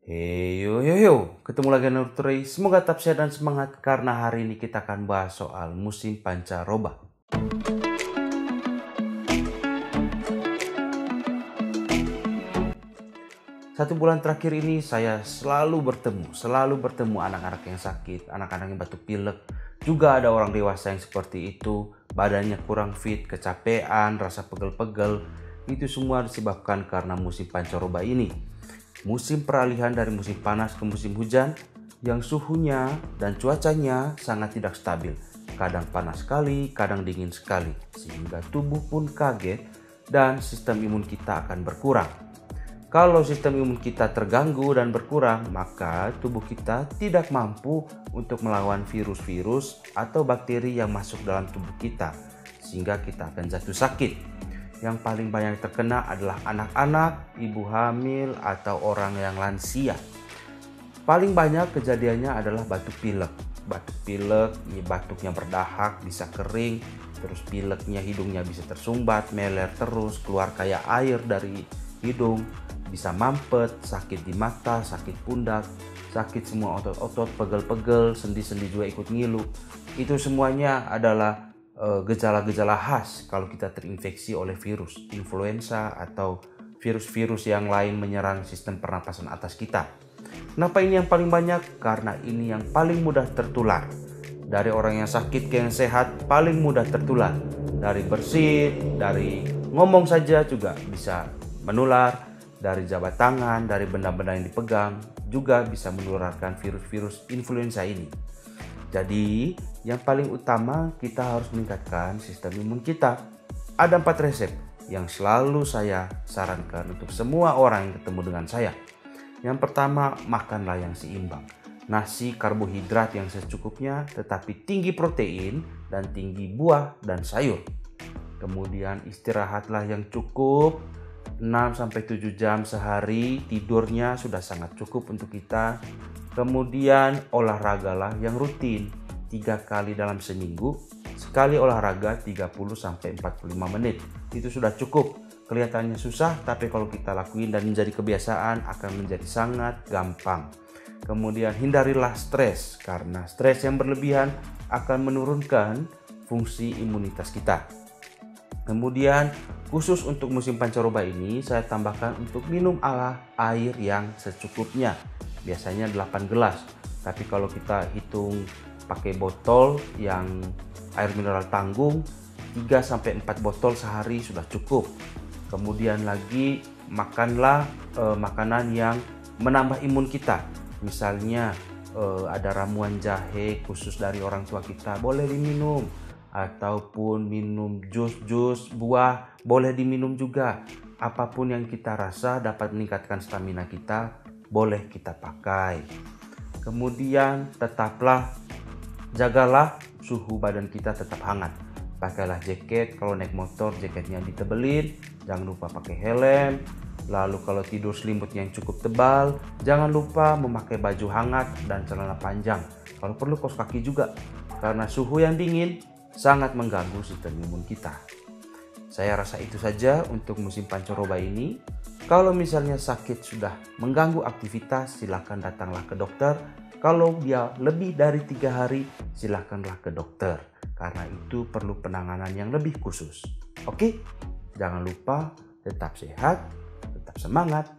Ketemu lagi dengan Dr. Ray. Semoga tetap sehat dan semangat karena hari ini kita akan bahas soal musim pancaroba. Satu bulan terakhir ini saya selalu bertemu anak-anak yang sakit, anak-anak yang batuk pilek. Juga ada orang dewasa yang seperti itu, badannya kurang fit, kecapean, rasa pegel-pegel. Itu semua disebabkan karena musim pancaroba ini. Musim peralihan dari musim panas ke musim hujan yang suhunya dan cuacanya sangat tidak stabil. Kadang panas sekali, kadang dingin sekali, sehingga tubuh pun kaget dan sistem imun kita akan berkurang. Kalau sistem imun kita terganggu dan berkurang, maka tubuh kita tidak mampu untuk melawan virus-virus atau bakteri yang masuk dalam tubuh kita, sehingga kita akan jatuh sakit. Yang paling banyak terkena adalah anak-anak, ibu hamil, atau orang yang lansia. Paling banyak kejadiannya adalah batuk pilek. Batuk pilek, batuknya berdahak, bisa kering, terus pileknya hidungnya bisa tersumbat, meler terus, keluar kayak air dari hidung, bisa mampet, sakit di mata, sakit pundak, sakit semua otot-otot, pegel-pegel, sendi-sendi juga ikut ngilu. Itu semuanya adalah gejala-gejala khas kalau kita terinfeksi oleh virus influenza atau virus-virus yang lain menyerang sistem pernapasan atas kita. Kenapa ini yang paling banyak? Karena ini yang paling mudah tertular. Dari orang yang sakit ke yang sehat paling mudah tertular. Dari bersin, dari ngomong saja juga bisa menular. Dari jabat tangan, dari benda-benda yang dipegang juga bisa menularkan virus-virus influenza ini. Jadi, yang paling utama kita harus meningkatkan sistem imun kita. Ada 4 resep yang selalu saya sarankan untuk semua orang yang ketemu dengan saya. Yang pertama, makanlah yang seimbang. Nasi karbohidrat yang secukupnya tetapi tinggi protein dan tinggi buah dan sayur. Kemudian istirahatlah yang cukup, 6-7 jam sehari, tidurnya sudah sangat cukup untuk kita. Kemudian olahragalah yang rutin, 3 kali dalam seminggu, sekali olahraga 30-45 menit. Itu sudah cukup. Kelihatannya susah, tapi kalau kita lakuin dan menjadi kebiasaan akan menjadi sangat gampang. Kemudian hindarilah stres, karena stres yang berlebihan akan menurunkan fungsi imunitas kita. Kemudian khusus untuk musim pancaroba ini saya tambahkan untuk minum air yang secukupnya. Biasanya 8 gelas. Tapi kalau kita hitung pakai botol yang air mineral tanggung, 3-4 botol sehari sudah cukup. Kemudian lagi makanlah makanan yang menambah imun kita. Misalnya ada ramuan jahe khusus dari orang tua kita, boleh diminum. Ataupun minum jus buah, boleh diminum juga. Apapun yang kita rasa dapat meningkatkan stamina kita, boleh kita pakai. Kemudian jagalah suhu badan kita tetap hangat. Pakailah jaket, kalau naik motor jaketnya ditebelin, jangan lupa pakai helm. Lalu kalau tidur selimutnya yang cukup tebal, jangan lupa memakai baju hangat dan celana panjang. Kalau perlu kaos kaki juga, karena suhu yang dingin sangat mengganggu sistem imun kita. Saya rasa itu saja untuk musim pancaroba ini. Kalau misalnya sakit sudah mengganggu aktivitas, silakan datanglah ke dokter. Kalau dia lebih dari 3 hari, silakanlah ke dokter. Karena itu perlu penanganan yang lebih khusus. Oke? Jangan lupa tetap sehat, tetap semangat,